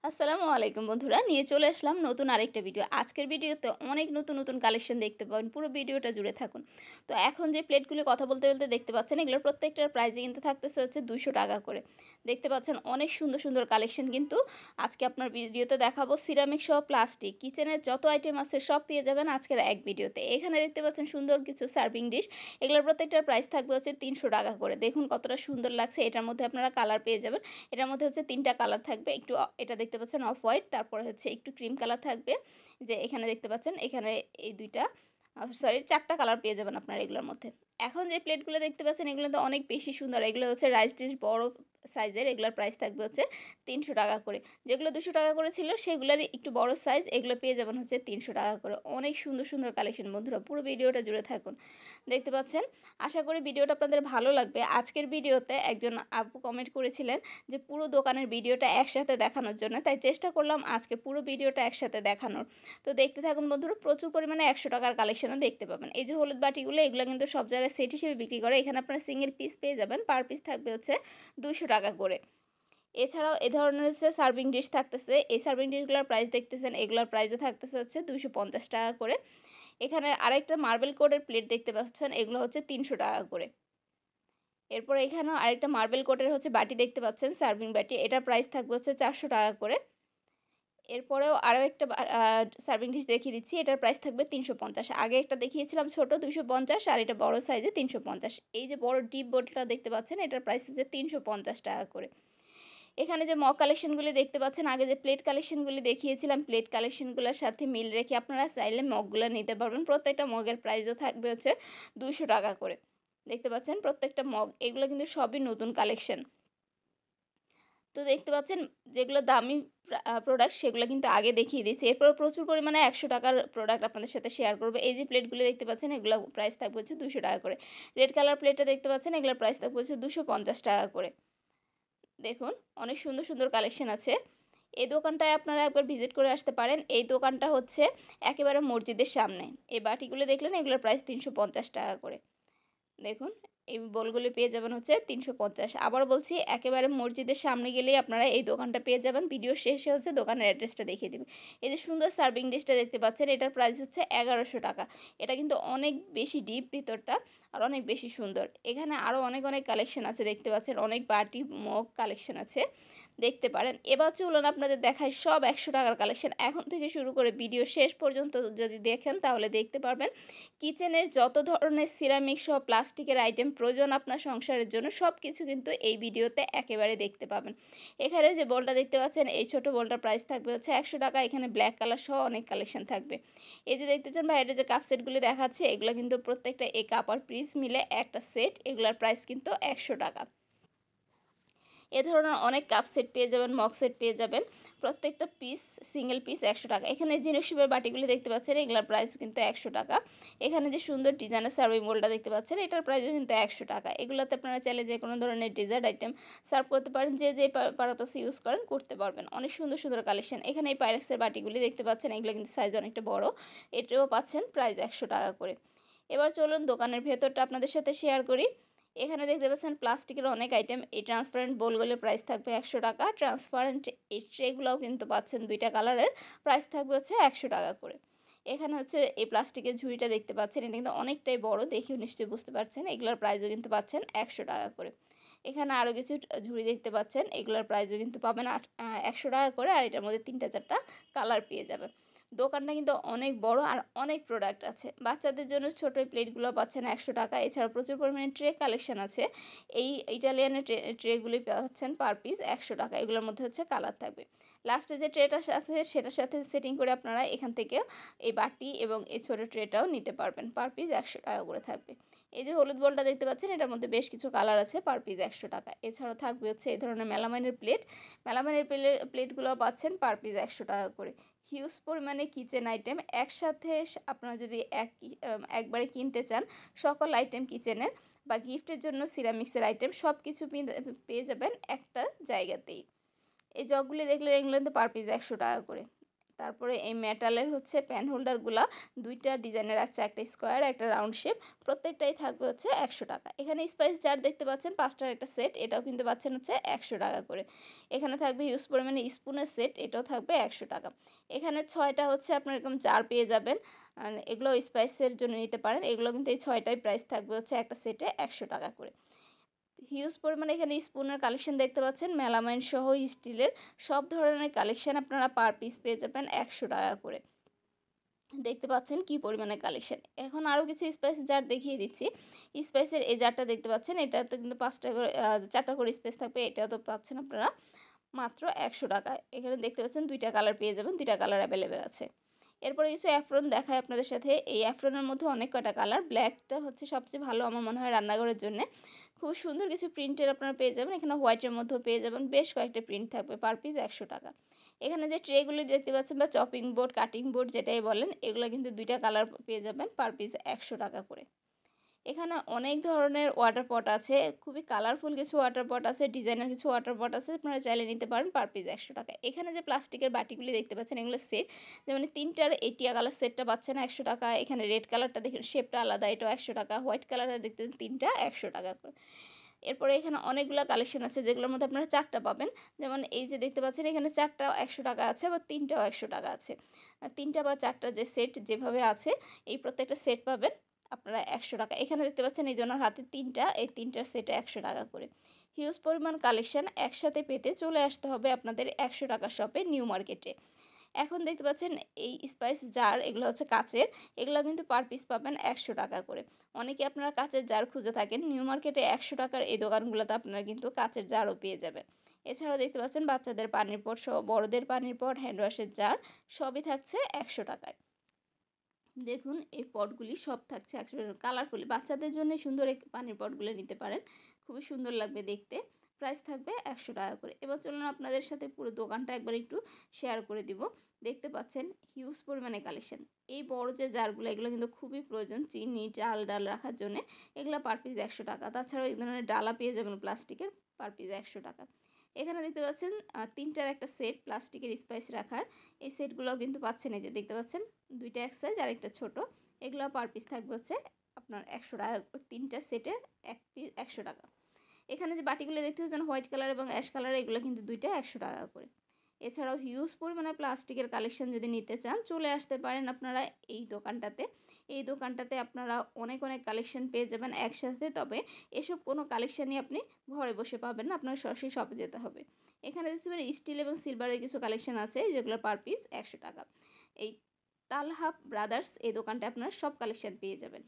আসসালামু আলাইকুম বন্ধুরা, নিয়ে চলে আসলাম নতুন আরেকটা ভিডিও। আজকের ভিডিওতে অনেক নতুন নতুন কালেকশন দেখতে পাবেন, পুরো ভিডিওটা জুড়ে থাকুন। তো এখন যে প্লেটগুলি কথা বলতে বলতে দেখতে পাচ্ছেন, এগুলোর প্রত্যেকটার প্রাইসে কিন্তু থাকতেছে হচ্ছে 200 টাকা করে। দেখতে পাচ্ছেন অনেক সুন্দর সুন্দর কালেকশন কিন্তু আজকে আপনার ভিডিওতে দেখাবো। সিরামিক সহ প্লাস্টিক কিচেনের যত আইটেম আছে সব পেয়ে যাবেন আজকের এক ভিডিওতে। এখানে দেখতে পাচ্ছেন সুন্দর কিছু সার্ভিং ডিশ, এগুলোর প্রত্যেকটার প্রাইস থাকবে হচ্ছে 300 টাকা করে। দেখুন কতটা সুন্দর লাগছে। এটার মধ্যে আপনারা কালার পেয়ে যাবেন। এটার মধ্যে হচ্ছে 3টা কালার থাকবে। একটু এটা দেখতে পাচ্ছেন অফ হোয়াইট, তারপরে হচ্ছে একটু ক্রিম কালার থাকবে। যে এখানে দেখতে পাচ্ছেন, এখানে এই দুইটা সরি 4টা কালার পেয়ে যাবেন আপনারা এগুলোর মধ্যে। এখন যে প্লেটগুলো দেখতে পাচ্ছেন এগুলো তো অনেক বেশি সুন্দর। এগুলো হচ্ছে রাইস ডিশ বড় সাইজের, এগুলোর প্রাইস থাকবে হচ্ছে 300 টাকা করে। যেগুলো 200 টাকা করে ছিল সেগুলোরই একটু বড় সাইজ, এগুলো পেয়ে যাবেন হচ্ছে 300 টাকা করে। অনেক সুন্দর সুন্দর কালেকশন বন্ধুরা, পুরো ভিডিওটা জুড়ে থাকুন। দেখতে পাচ্ছেন, আশা করি ভিডিওটা আপনাদের ভালো লাগবে। আজকের ভিডিওতে একজন আপু কমেন্ট করেছিলেন যে পুরো দোকানের ভিডিওটা একসাথে দেখানোর জন্য, তাই চেষ্টা করলাম আজকে পুরো ভিডিওটা একসাথে দেখানোর। তো দেখতে থাকুন বন্ধুরা, প্রচুর পরিমাণে 100 টাকার কালেকশনও দেখতে পাবেন। এই যে হলুদ বাটিগুলো, এগুলো কিন্তু সব জায়গায় সেট হিসেবে বিক্রি করে। এখানে আপনারা সিঙ্গেল পিস পেয়ে যাবেন, পার পিস থাকবে হচ্ছে 200 টাকা করে। এছাড়াও এ ধরনের হচ্ছে সার্ভিং ডিশ থাকতেছে। এই সার্ভিং ডিশগুলোর প্রাইস দেখতেছেন, এগুলোর প্রাইসে থাকতেছে হচ্ছে 250 টাকা করে। এখানে আরেকটা মার্বেল কোটের প্লেট দেখতে পাচ্ছেন, এগুলো হচ্ছে 300 টাকা করে। এরপর এখানেও আরেকটা মার্বেল কোটের হচ্ছে বাটি দেখতে পাচ্ছেন, সার্ভিং বাটি, এটার প্রাইস থাকবে হচ্ছে 400 টাকা করে। এরপরেও আরও একটা সার্ভিং ডিশ দেখিয়ে দিচ্ছি, এটার প্রাইস থাকবে 350। আগে একটা দেখিয়েছিলাম ছোট 250, আর এটা বড় সাইজে 350। এই যে বড় ডিপ বোতলটা দেখতে পাচ্ছেন, এটার প্রাইস হচ্ছে 350 টাকা করে। এখানে যে মগ কালেকশনগুলি দেখতে পাচ্ছেন, আগে যে প্লেট কালেকশনগুলি দেখিয়েছিলাম, প্লেট কালেকশনগুলোর সাথে মিল রেখে আপনারা চাইলে মগগুলো নিতে পারবেন। প্রত্যেকটা মগের প্রাইসও থাকবে হচ্ছে 200 টাকা করে। দেখতে পাচ্ছেন প্রত্যেকটা মগ, এগুলো কিন্তু সবই নতুন কালেকশন। তো দেখতে পাচ্ছেন যেগুলো দামি প্রোডাক্ট সেগুলো কিন্তু আগে দেখিয়ে দিচ্ছি। এরপর প্রচুর পরিমাণে 100 টাকার প্রোডাক্ট আপনাদের সাথে শেয়ার করবো। এই যে প্লেটগুলো দেখতে পাচ্ছেন, এগুলো প্রাইস থাকবে হচ্ছে 200 টাকা করে। রেড কালার প্লেটটা দেখতে পাচ্ছেন, এগুলোর প্রাইস থাকবে হচ্ছে 250 টাকা করে। দেখুন অনেক সুন্দর সুন্দর কালেকশন আছে। এই দোকানটায় আপনারা একবার ভিজিট করে আসতে পারেন। এই দোকানটা হচ্ছে একেবারে মসজিদের সামনে। এই বাটিগুলো দেখলেন, এগুলোর প্রাইস 350 টাকা করে। দেখুন এই বোলগুলি পেয়ে যাবেন হচ্ছে 350। আবার বলছি, একেবারে মসজিদের সামনে গেলেই আপনারা এই দোকানটা পেয়ে যাবেন। ভিডিও শেষে হচ্ছে দোকানের অ্যাড্রেসটা দেখিয়ে দেবে। এই যে সুন্দর সার্ভিং ডিশটা দেখতে পাচ্ছেন, এটার প্রাইস হচ্ছে 1100 টাকা। এটা কিন্তু অনেক বেশি ডিপ ভিতরটা, আর অনেক বেশি সুন্দর। এখানে আরও অনেক অনেক কালেকশন আছে, দেখতে পাচ্ছেন অনেক বাটি মগ কালেকশন আছে, দেখতে পারেন। এবার চলুন আপনাদের দেখায় সব 100 টাকার কালেকশন। এখন থেকে শুরু করে ভিডিও শেষ পর্যন্ত যদি দেখেন তাহলে দেখতে পারবেন কিচেনের যত ধরনের সিরামিক সহ প্লাস্টিকের আইটেম প্রয়োজন আপনার সংসারের জন্য, সব কিছু কিন্তু এই ভিডিওতে একেবারে দেখতে পাবেন। এখানে যে বলটা দেখতে পাচ্ছেন, এই ছোট বলটার প্রাইস থাকবে হচ্ছে 100 টাকা। এখানে ব্ল্যাক কালার সহ অনেক কালেকশন থাকবে। এই যে দেখতেছেন বাইরে যে কাপ সেটগুলি দেখাচ্ছে, এগুলো কিন্তু প্রত্যেকটা এই কাপ আর পিস মিলে একটা সেট, এগুলোর প্রাইস কিন্তু 100 টাকা। এ ধরনের অনেক কাপ সেট পেয়ে যাবেন, মগ সেট পেয়ে যাবেন। প্রত্যেকটা পিস সিঙ্গেল পিস 100 টাকা। এখানে জিনিসের বাটিগুলি দেখতে পাচ্ছেন, এগুলোর প্রাইস কিন্তু 100 টাকা। এখানে যে সুন্দর ডিজাইনের সার্ভিং বোলটা দেখতে পাচ্ছেন, এটার প্রাইসও কিন্তু 100 টাকা। এগুলোতে আপনারা চাইলে যে কোনো ধরনের ডেজার্ট আইটেম সার্ভ করতে পারেন, যে যে পারপাসে ইউজ করেন করতে পারবেন। অনেক সুন্দর সুন্দর কালেকশন। এখানে এই পাইরেক্সের বাটিগুলি দেখতে পাচ্ছেন, এগুলো কিন্তু সাইজ অনেকটা বড়। এটাও পাচ্ছেন প্রাইস 100 টাকা করে। এবার চলুন দোকানের ভেতরটা আপনাদের সাথে শেয়ার করি। এখানে দেখতে পাচ্ছেন প্লাস্টিকের অনেক আইটেম। এই ট্রান্সপারেন্ট বোলগুলোর প্রাইস থাকবে 100 টাকা। ট্রান্সপারেন্ট এই ট্রেগুলোও কিন্তু পাচ্ছেন 2টা কালারের, প্রাইস থাকবে হচ্ছে 100 টাকা করে। এখানে হচ্ছে এই প্লাস্টিকের ঝুড়িটা দেখতে পাচ্ছেন, এটা কিন্তু অনেকটাই বড়, দেখেও নিশ্চয়ই বুঝতে পারছেন। এগুলোর প্রাইসও কিন্তু পাচ্ছেন 100 টাকা করে। এখানে আরও কিছু ঝুড়ি দেখতে পাচ্ছেন, এগুলোর প্রাইসও কিন্তু পাবেন 100 টাকা করে। আর এটার মধ্যে 3টা 4টা কালার পেয়ে যাবেন। দোকানটা কিন্তু অনেক বড়, আর অনেক প্রোডাক্ট আছে। বাচ্চাদের জন্য ছোট প্লেটগুলো পাচ্ছেন 100 টাকা। এছাড়া প্রচুর পরিমাণে ট্রে কালেকশন আছে। এই ইটালিয়ানের ট্রেগুলি পাচ্ছেন পার পিস 100 টাকা। এগুলোর মধ্যে হচ্ছে কালার থাকবে। লাস্টে যে ট্রেটা আছে সেটার সাথে সেটিং করে আপনারা এখান থেকে এই বাটি এবং এই ছোটো ট্রেটাও নিতে পারবেন। পার পিস 100 টাকা করে থাকবে। এই যে হলুদ বলটা দেখতে পাচ্ছেন, এটার মধ্যে বেশ কিছু কালার আছে, পার পিস 100 টাকা। এছাড়াও থাকবে হচ্ছে এই ধরনের মেলামাইনের প্লেট। মেলামাইনের প্লেটগুলো পাচ্ছেন পার পিস 100 টাকা করে। হিউজ পরিমাণে কিচেন আইটেম একসাথে আপনারা যদি একবারে কিনতে চান, সকল আইটেম কিচেনের বা গিফটের জন্য সিরামিক্সের আইটেম সব কিছু পেয়ে যাবেন একটা জায়গাতেই। এই জগগুলি দেখলে এগুলো কিন্তু পার পিস 100 টাকা করে। তারপরে এই মেটালের হচ্ছে প্যান হোল্ডারগুলা দুইটা ডিজাইনের আছে, একটা স্কোয়ার একটা রাউন্ড শেপ, প্রত্যেকটাই থাকবে হচ্ছে 100 টাকা। এখানে স্পাইস জার দেখতে পাচ্ছেন 5টার একটা সেট, এটাও কিন্তু পাচ্ছেন হচ্ছে 100 টাকা করে। এখানে থাকবে হিউজ পরিমাণে স্পুনের সেট, এটাও থাকবে 100 টাকা। এখানে 6টা হচ্ছে আপনার এরকম জার পেয়ে যাবেন, আর এগুলো স্পাইসের জন্য নিতে পারেন। এগুলো কিন্তু এই 6টাই প্রাইস থাকবে হচ্ছে একটা সেটে 100 টাকা করে। হিউজ পরিমাণে এখানে স্পুনের কালেকশন দেখতে পাচ্ছেন, মেলামাইন সহ স্টিলের সব ধরনের কালেকশন আপনারা পার পিস পেয়ে যাবেন 100 টাকা করে। দেখতে পাচ্ছেন কি পরিমাণে কালেকশন। এখন আরও কিছু স্পাইস জার দেখিয়ে দিচ্ছি। স্পাইসের এই জারটা দেখতে পাচ্ছেন, এটাতে কিন্তু 5টা করে 4টা করে স্পেস থাকবে, এটাও তো পাচ্ছেন আপনারা মাত্র 100 টাকায়। এখানে দেখতে পাচ্ছেন 2টা কালার পেয়ে যাবেন, 2টা কালার অ্যাভেলেবেল আছে। এরপরে কিছু অ্যাফ্রন দেখায় আপনাদের সাথে। এই অ্যাফ্রনের মধ্যে অনেক কয়টা কালার, ব্ল্যাকটা হচ্ছে সবচেয়ে ভালো আমার মনে হয় রান্নাঘরের জন্য। খুব সুন্দর কিছু প্রিন্টের আপনারা পেয়ে যাবেন, এখানে হোয়াইটের মধ্যেও পেয়ে যাবেন, বেশ কয়েকটা প্রিন্ট থাকবে, পার পিস 100 টাকা। এখানে যে ট্রেগুলি দেখতে পাচ্ছেন বা চপিং বোর্ড কাটিং বোর্ড যেটাই বলেন, এগুলো কিন্তু 2টা কালার পেয়ে যাবেন, পার পিস 100 টাকা করে। এখানে অনেক ধরনের ওয়াটার পট আছে, খুবই কালারফুল কিছু ওয়াটার পট আছে, ডিজাইনার কিছু ওয়াটার পট আছে, আপনারা চাইলে নিতে পারেন, পার পিস 100 টাকা। এখানে যে প্লাস্টিকের বাটিগুলি দেখতে পাচ্ছেন এগুলো সেট, যেমন 3টার এই টিয়া কালার সেটটা পাচ্ছেন 100 টাকা। এখানে রেড কালারটা দেখেন শেপটা আলাদা, এটাও 100 টাকা। হোয়াইট কালারটা দেখতে 3টা 100 টাকা করে। এরপরে এখানে অনেকগুলো কালেকশন আছে যেগুলোর মধ্যে আপনারা 4টা পাবেন, যেমন এই যে দেখতে পাচ্ছেন এখানে 4টা 100 টাকা আছে, বা 3টাও 100 টাকা আছে। 3টা বা 4টা যে সেট যেভাবে আছে, এই প্রত্যেকটা সেট পাবেন আপনারা 100 টাকা। এখানে দেখতে পাচ্ছেন এই জন্য হাতে 3টা, এই 3টার সেটে 100 টাকা করে। হিউজ পরিমাণ কালেকশন একসাথে পেতে চলে আসতে হবে আপনাদের 100 টাকা শপে, নিউ মার্কেটে। এখন দেখতে পাচ্ছেন এই স্পাইস জার, এগুলো হচ্ছে কাচের, এগুলো কিন্তু পার পিস পাবেন 100 টাকা করে। অনেকে আপনারা কাচের জার খুঁজে থাকেন, নিউ মার্কেটে 100 টাকার এই দোকানগুলোতে আপনারা কিন্তু কাচের জারও পেয়ে যাবেন। এছাড়াও দেখতে পাচ্ছেন বাচ্চাদের পানির পট সহ বড়দের পানির পট, হ্যান্ড ওয়াশের জার, সবই থাকছে 100 টাকায়। দেখুন এই পটগুলি সব থাকছে 100 টাকা। কালারফুল বাচ্চাদের জন্য সুন্দর এই পানির পটগুলো নিতে পারেন, খুবই সুন্দর লাগবে দেখতে। প্রাইস থাকবে 100 টাকা করে। এবার চলুন আপনাদের সাথে পুরো দোকানটা একবার একটু শেয়ার করে দিব। দেখতে পাচ্ছেন হিউজ পরিমাণে কালেকশন। এই বড় যে জারগুলো, এগুলো কিন্তু খুবই প্রয়োজন চিনি চাল ডাল রাখার জন্য। এগুলো পার পিস 100 টাকা। তাছাড়াও এই ধরনের ডালা পেয়ে যাবেন প্লাস্টিকের, পার পিস 100 টাকা। এখানে দেখতে পাচ্ছেন 3টার একটা সেট প্লাস্টিকের স্পাইস রাখার, এই সেটগুলোও কিন্তু পাচ্ছেন, এই যে দেখতে পাচ্ছেন 2টা এক সাইজ আর একটা ছোটো। এগুলো পার পিস থাকবে হচ্ছে আপনার 100 টাকা, 3টা সেটের এক পিস 100 টাকা। এখানে যে বাটিগুলো দেখতে পাচ্ছেন হোয়াইট কালার এবং অ্যাশ কালার, এগুলো কিন্তু 2টা 100 টাকা করে। এছাড়াও হিউজ পরিমাণে প্লাস্টিকের কালেকশন যদি নিতে চান, চলে আসতে পারেন আপনারা এই দোকানটাতে। এই দোকানটাতে আপনারা অনেক অনেক কালেকশন পেয়ে যাবেন একসাথে, তবে এসব কোনো কালেকশানই আপনি ঘরে বসে পাবেন না, আপনার সরাসরি শপে যেতে হবে। এখানে দেখতে পারেন স্টিল এবং সিলভারের কিছু কালেকশন আছে, যেগুলো পার পিস 100 টাকা। এই তালহা ব্রাদার্স এই দোকানটা আপনারা সব কালেকশন পেয়ে যাবেন।